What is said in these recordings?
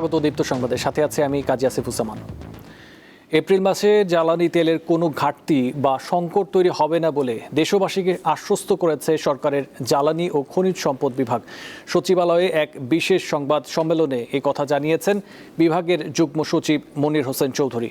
স্বাগত দীপ্ত সংবাদের সাথে আছে আমি কাজী আসিফুজ্জামান। এপ্রিল মাসে জ্বালানি তেলের কোনো ঘাটতি বা সংকট তৈরি হবে না বলে দেশবাসীকে আশ্বস্ত করেছে সরকারের জ্বালানি ও খনিজ সম্পদ বিভাগ। সচিবালয়ে এক বিশেষ সংবাদ সম্মেলনে এই কথা জানিয়েছেন বিভাগের যুগ্ম সচিব মনির হোসেন চৌধুরী।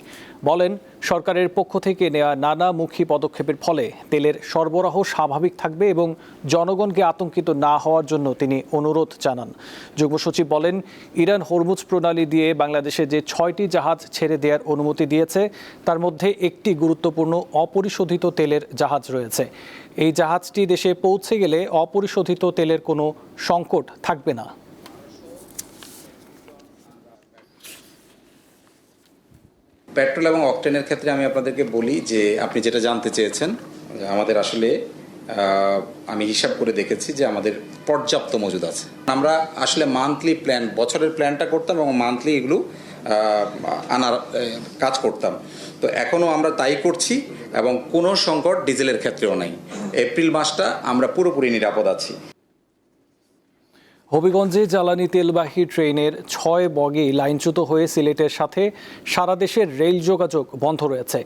বলেন, সরকারের পক্ষ থেকে নেওয়া নানামুখী পদক্ষেপের ফলে তেলের সরবরাহ স্বাভাবিক থাকবে এবং জনগণকে আতঙ্কিত না হওয়ার জন্য তিনি অনুরোধ জানান। যুগ্ম সচিব বলেন, ইরান হরমুজ প্রণালী দিয়ে বাংলাদেশে যে 6টি জাহাজ ছেড়ে দেওয়ার অনুমতি দিয়েছে তার মধ্যে একটি গুরুত্বপূর্ণ অপরিশোধিত তেলের জাহাজ রয়েছে। এই জাহাজটি দেশে পৌঁছে গেলে অপরিশোধিত তেলের কোনো সংকট থাকবে না। পেট্রোল এবং অকটেনের ক্ষেত্রে আমি আপনাদেরকে বলি যে আপনি যেটা জানতে চেয়েছেন, আমাদের আসলে আমি হিসাব করে দেখেছি যে আমাদের পর্যাপ্ত মজুদ আছে। আমরা আসলে মান্থলি প্ল্যান, বছরের প্ল্যানটা করতাম এবং মান্থলি এগুলো আনার কাজ করতাম। তো এখনও আমরা তাই করছি এবং কোনো সংকট ডিজেলের ক্ষেত্রেও নাই। এপ্রিল মাসটা আমরা পুরোপুরি নিরাপদ আছি। হবিগঞ্জে জ্বালানি তেলবাহী ট্রেনের 6 বগি লাইনচ্যুত হয়ে সিলেটের সাথে সারা দেশের রেল যোগাযোগ বন্ধ রয়েছে।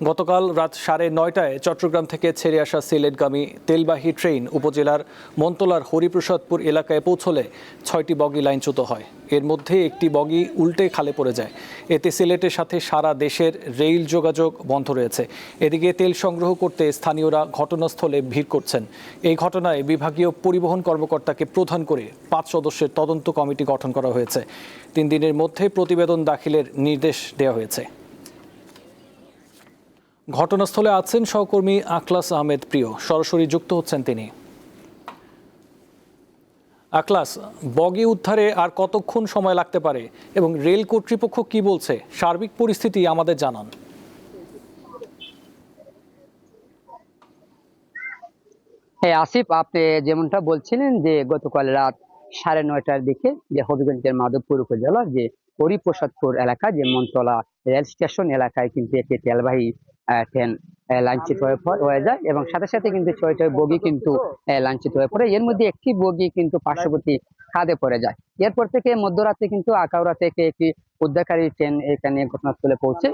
গতকাল রাত 9:30টায় চট্টগ্রাম থেকে ছেড়ে আসা সিলেটগামী তেলবাহী ট্রেন উপজেলার মন্তলার হরিপ্রসাদপুর এলাকায় পৌঁছলে 6টি বগি লাইনচ্যুত হয়। এর মধ্যে একটি বগি উল্টে খালে পড়ে যায়। এতে সিলেটের সাথে সারা দেশের রেল যোগাযোগ বন্ধ রয়েছে। এদিকে তেল সংগ্রহ করতে স্থানীয়রা ঘটনাস্থলে ভিড় করছেন। এই ঘটনায় বিভাগীয় পরিবহন কর্মকর্তাকে প্রধান করে 5 সদস্যের তদন্ত কমিটি গঠন করা হয়েছে। 3 দিনের মধ্যে প্রতিবেদন দাখিলের নির্দেশ দেওয়া হয়েছে। ঘটনাস্থলে আছেন সহকর্মী আখলাস আহমেদ প্রিয়, সরাসরি যুক্ত হচ্ছেন তিনি। আখলাস, বগি উদ্ধারে আর কতক্ষণ সময় লাগতে পারে এবং রেল কর্তৃপক্ষ কি বলছে, সার্বিক পরিস্থিতি আমাদের জানান। হ্যাঁ আসিফ, আপনি যেমনটা বলছিলেন যে গতকাল রাত 9:30টার দিকে যে হবিগঞ্জের মাধবপুর উপজেলার যে হরিপ্রসাদপুর এলাকা, যে মনতলা রেল স্টেশন এলাকায় কিন্তু একটি তেলবাহী ট্রেন লাইনচ্যুত হয়ে যায় এবং সাথে সাথে কিন্তু 6টা বগি কিন্তু লাইনচ্যুত হয়ে পড়ে। এর মধ্যে একটি বগি কিন্তু পার্শ্ববর্তী খাদে পড়ে যায়। এরপর থেকে মধ্যরাতে কিন্তু আখাউড়া থেকে একটি উদ্ধারকারী ট্রেন এখানে ঘটনাস্থলে পৌঁছে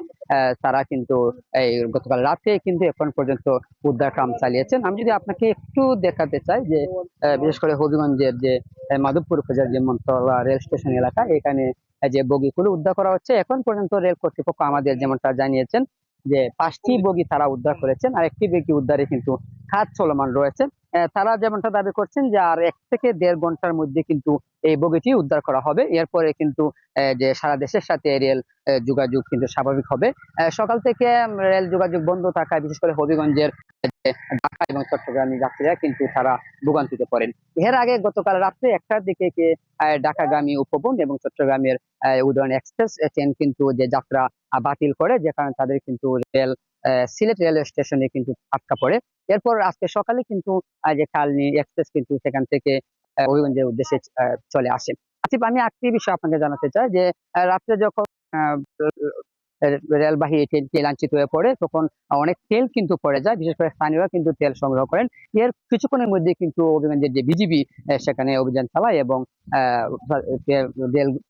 তারা কিন্তু এই গতকাল রাতে কিন্তু এখন পর্যন্ত উদ্ধার কাম চালিয়েছেন। আমি যদি আপনাকে একটু দেখাতে চাই যে বিশেষ করে হবিগঞ্জের যে মাধবপুর উপজেলার যে মনতলা রেল স্টেশন এলাকা, এখানে যে বগিগুলো উদ্ধার করা হচ্ছে। এখন পর্যন্ত রেল কর্তৃপক্ষ আমাদের যেমনটা জানিয়েছেন যে 5টি বগি তারা উদ্ধার করেছেন, আর একটি বগি উদ্ধারে কিন্তু কাজ চলমান রয়েছে। তারা যেমনটা দাবি করছেন যে আর 1 থেকে 1.5 ঘন্টার মধ্যে কিন্তু এই বগিটি উদ্ধার করা হবে। এরপরে কিন্তু যে সারা দেশের সাথে রেল যোগাযোগ কিন্তু স্বাভাবিক হবে। সকাল থেকে রেল যোগাযোগ বন্ধ থাকায় বিশেষ করে হবিগঞ্জের ঢাকা এবং চট্টগ্রামী যাত্রীরা কিন্তু তারা ভোগান্তিতে পড়েন। এর আগে গতকাল রাত্রে 1টার দিকে ঢাকাগামী উপবন এবং চট্টগ্রামের উদয়ন এক্সপ্রেস ট্রেন কিন্তু যে যাত্রা বাতিল করে, যে কারণে তাদের কিন্তু রেল সিলেট রেলওয়ে স্টেশনে কিন্তু আটকা পড়ে। এরপর আজকে সকালে কিন্তু যে কালনী এক্সপ্রেস কিন্তু সেখান থেকে হবিগঞ্জের উদ্দেশ্যে চলে আসে। আসিফ, আমি একটি বিষয় আপনাকে জানাতে চাই যে রাত্রে যখন রেলবাহী ট্রেনটি লাঞ্ছিত হয়ে পড়ে তখন অনেক তেল কিন্তু পড়ে যায়, বিশেষ করে স্থানীয়রা কিন্তু তেল সংগ্রহ করেন। এর কিছুক্ষণের মধ্যে কিন্তু হবিগঞ্জের যে বিজিবি সেখানে অভিযান চালায় এবং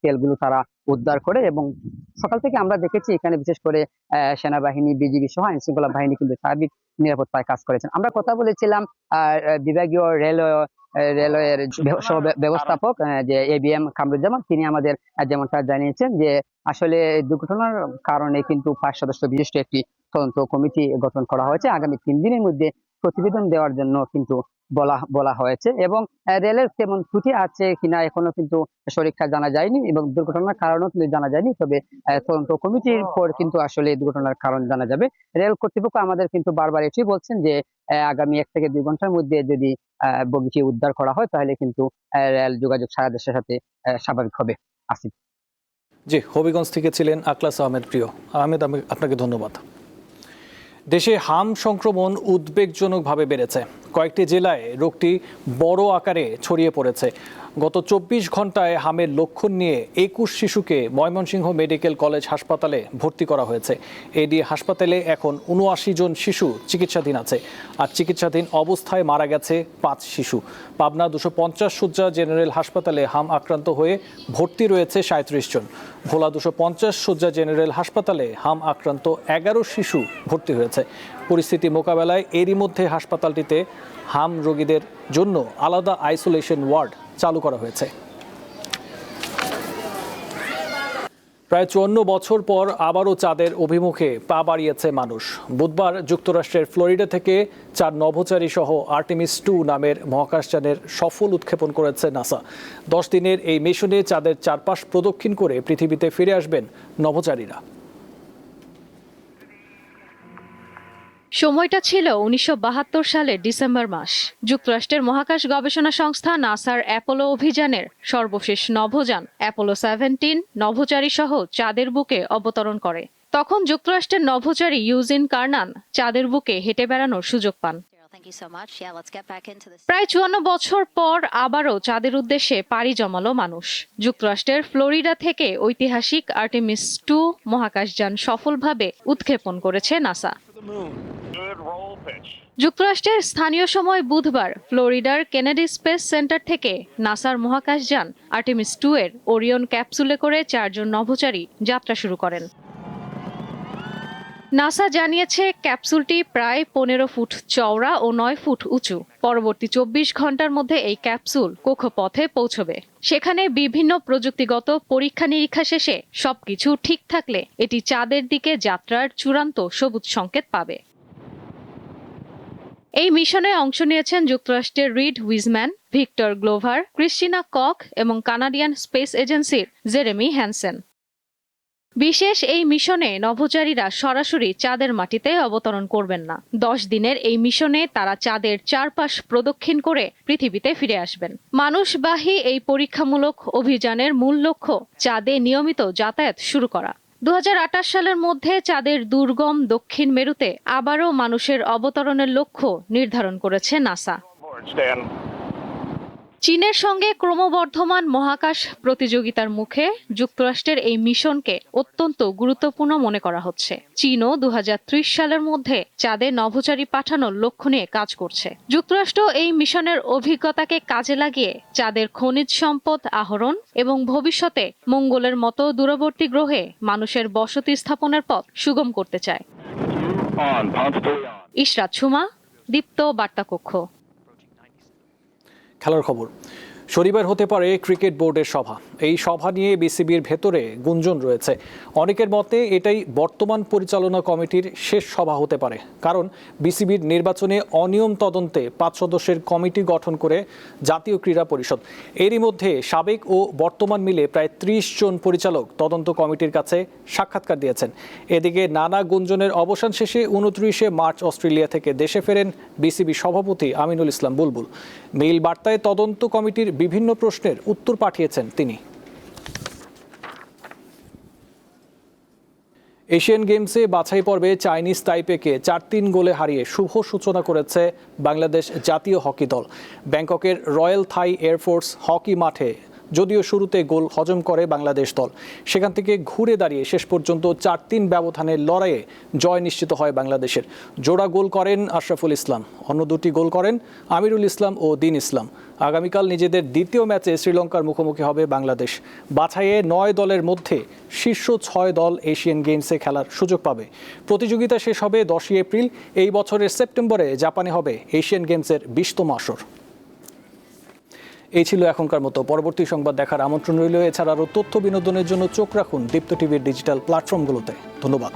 তেলগুলো তারা উদ্ধার করে। এবং সকাল থেকে আমরা দেখেছি এখানে বিশেষ করে সেনাবাহিনী, বিজিবি সহ আইন শৃঙ্খলা বাহিনী কিন্তু সার্বিক নিরাপত্তায় কাজ করেছেন। আমরা কথা বলেছিলাম বিভাগীয় রেলওয়ের ব্যবস্থাপক যে এবিএম কামরুজ্জামান, তিনি আমাদের যেমনটা জানিয়েছেন যে আসলে দুর্ঘটনার কারণে কিন্তু 5 সদস্য বিশিষ্ট একটি তদন্ত কমিটি গঠন করা হয়েছে। আগামী 3 দিনের মধ্যে প্রতিবেদন দেওয়ার জন্য কিন্তু বলা হয়েছে এবং রেলের তেমন ত্রুটি আছে কিনা এখনো কিন্তু সঠিকটা জানা যায়নি এবং দুর্ঘটনার কারণও কিন্তু জানা যায়নি। তবে তদন্ত কমিটির পর কিন্তু আসলে দুর্ঘটনার কারণ জানা যাবে। রেল কর্তৃপক্ষ আমাদের কিন্তু বারবার এটি বলছেন যে আগামী 1 থেকে 2 ঘন্টার মধ্যে যদি বগিটি উদ্ধার করা হয় তাহলে কিন্তু রেল যোগাযোগ সারা দেশের সাথে স্বাভাবিক হবে। আসিফ। জি, হবিগঞ্জ থেকে ছিলেন আখলাস আহমেদ প্রিয়। আহমেদ, আপনাকে ধন্যবাদ। দেশে হাম সংক্রমণ উদ্বেগজনকভাবে বেড়েছে। কয়েকটি জেলায় রোগটি বড় আকারে ছড়িয়ে পড়েছে। গত 24 ঘন্টায় হামের লক্ষণ নিয়ে 21 শিশুকে ময়মনসিংহ মেডিকেল কলেজ হাসপাতালে ভর্তি করা হয়েছে। এডি হাসপাতালে এখন 79 জন শিশু চিকিৎসাধীন আছে, আর চিকিৎসাধীন অবস্থায় মারা গেছে 5 শিশু। পাবনা 250 শয্যা জেনারেল হাসপাতালে হাম আক্রান্ত হয়ে ভর্তি রয়েছে 37 জন। ভোলা 250 শয্যা জেনারেল হাসপাতালে হাম আক্রান্ত 11 শিশু ভর্তি হয়েছে। পরিস্থিতি মোকাবেলায় এরই মধ্যে হাসপাতালটিতে হাম রোগীদের জন্য আলাদা আইসোলেশন ওয়ার্ড চালু করা হয়েছে। প্রায় 54 বছর পর আবারও চাঁদের অভিমুখে পা বাড়িয়েছে মানুষ। বুধবার যুক্তরাষ্ট্রের ফ্লোরিডা থেকে 4 নভোচারী সহ আর্টেমিস 2 নামের মহাকাশযানের সফল উৎক্ষেপণ করেছে নাসা। 10 দিনের এই মিশনে চাঁদের চারপাশ প্রদক্ষিণ করে পৃথিবীতে ফিরে আসবেন নভোচারীরা। সময়টা ছিল 1972 সালের ডিসেম্বর মাস। যুক্তরাষ্ট্রের মহাকাশ গবেষণা সংস্থা নাসার অ্যাপোলো অভিযানের সর্বশেষ নভোযান অ্যাপোলো 17 নভোচারী সহ চাঁদের বুকে অবতরণ করে। তখন যুক্তরাষ্ট্রের নভোচারী ইউজিন কার্নান চাঁদের বুকে হেঁটে বেড়ানোর সুযোগ পান। প্রায় 54 বছর পর আবারও চাঁদের উদ্দেশ্যে পাড়ি জমালো মানুষ। যুক্তরাষ্ট্রের ফ্লোরিডা থেকে ঐতিহাসিক আর্টেমিস 2 মহাকাশযান সফলভাবে উৎক্ষেপণ করেছে নাসা। যুক্তরাষ্ট্রের স্থানীয় সময় বুধবার ফ্লোরিডার কেনেডি স্পেস সেন্টার থেকে নাসার মহাকাশযান আর্টেমিস 2 এর ওরিয়ন ক্যাপসুলে করে 4 জন নভোচারী যাত্রা শুরু করেন। নাসা জানিয়েছে ক্যাপসুলটি প্রায় 15 ফুট চওড়া ও 9 ফুট উঁচু। পরবর্তী 24 ঘন্টার মধ্যে এই ক্যাপসুল কক্ষপথে পৌঁছবে। সেখানে বিভিন্ন প্রযুক্তিগত পরীক্ষা নিরীক্ষা শেষে সবকিছু ঠিক থাকলে এটি চাঁদের দিকে যাত্রার চূড়ান্ত সবুজ সংকেত পাবে। এই মিশনে অংশ নিয়েছেন যুক্তরাষ্ট্রের Reid Wiseman, Victor Glover, Christina Koch এবং কানাডিয়ান স্পেস এজেন্সির জেরেমি হ্যানসেন। বিশেষ এই মিশনে নভোচারীরা সরাসরি চাঁদের মাটিতে অবতরণ করবেন না। 10 দিনের এই মিশনে তারা চাঁদের চারপাশ প্রদক্ষিণ করে পৃথিবীতে ফিরে আসবেন। মানুষবাহী এই পরীক্ষামূলক অভিযানের মূল লক্ষ্য চাঁদে নিয়মিত যাতায়াত শুরু করা। 2028 সালের মধ্যে চাঁদের দুর্গম দক্ষিণ মেরুতে আবারও মানুষের অবতরণের লক্ষ্য নির্ধারণ করেছে নাসা। চীনের সঙ্গে ক্রমবর্ধমান মহাকাশ প্রতিযোগিতার মুখে যুক্তরাষ্ট্রের এই মিশনকে অত্যন্ত গুরুত্বপূর্ণ মনে করা হচ্ছে। চীনও 2030 সালের মধ্যে চাঁদে নভোচারী পাঠানোর লক্ষ্য নিয়ে কাজ করছে। যুক্তরাষ্ট্র এই মিশনের অভিজ্ঞতাকে কাজে লাগিয়ে চাঁদের খনিজ সম্পদ আহরণ এবং ভবিষ্যতে মঙ্গলের মতো দূরবর্তী গ্রহে মানুষের বসতি স্থাপনের পথ সুগম করতে চায়। ইশরাত সুমা, দীপ্ত বার্তা কক্ষ। খেলার খবর। শনিবার হতে পারে ক্রিকেট বোর্ডের সভা। এই সভা নিয়ে বিসিবির ভেতরে গুঞ্জন রয়েছে। অনেকের মতে এটাই বর্তমান পরিচালনা কমিটির শেষ সভা হতে পারে, কারণ বিসিবির নির্বাচনে অনিয়ম তদন্তে 5 সদস্যের কমিটি গঠন করে জাতীয় ক্রীড়া পরিষদ। এরই মধ্যে সাবেক ও বর্তমান মিলে প্রায় 30 জন পরিচালক তদন্ত কমিটির কাছে সাক্ষাৎকার দিয়েছেন। এদিকে নানা গুঞ্জনের অবসান শেষে 29শে মার্চ অস্ট্রেলিয়া থেকে দেশে ফেরেন বিসিবি সভাপতি আমিনুল ইসলাম বুলবুল। মেইল বার্তায় তদন্ত কমিটির বিভিন্ন প্রশ্নের উত্তর পাঠিয়েছেন তিনি। এশিয়ান গেমসে বাছাই পর্বে চাইনিজ তাইপেকে 4-3 গোলে হারিয়ে শুভ সূচনা করেছে বাংলাদেশ জাতীয় হকি দল। ব্যাংককের রয়্যাল থাই এয়ারফোর্স হকি মাঠে যদিও শুরুতে গোল হজম করে বাংলাদেশ দল, সেখান থেকে ঘুরে দাঁড়িয়ে শেষ পর্যন্ত 4-3 ব্যবধানের লড়াইয়ে জয় নিশ্চিত হয় বাংলাদেশের। জোড়া গোল করেন আশরাফুল ইসলাম, অন্য 2টি গোল করেন আমিরুল ইসলাম ও দিন ইসলাম। আগামীকাল নিজেদের দ্বিতীয় ম্যাচে শ্রীলঙ্কার মুখোমুখি হবে বাংলাদেশ। বাছাইয়ে 9 দলের মধ্যে শীর্ষ 6 দল এশিয়ান গেমসে খেলার সুযোগ পাবে। প্রতিযোগিতা শেষ হবে 10 এপ্রিল। এই বছরের সেপ্টেম্বরে জাপানে হবে এশিয়ান গেমসের 20তম আসর। এই ছিল এখনকার মতো। পরবর্তী সংবাদ দেখার আমন্ত্রণ রইল। এছাড়া আরও তথ্য বিনোদনের জন্য চোখ রাখুন দীপ্ত টিভির ডিজিটাল প্ল্যাটফর্মগুলোতে। ধন্যবাদ।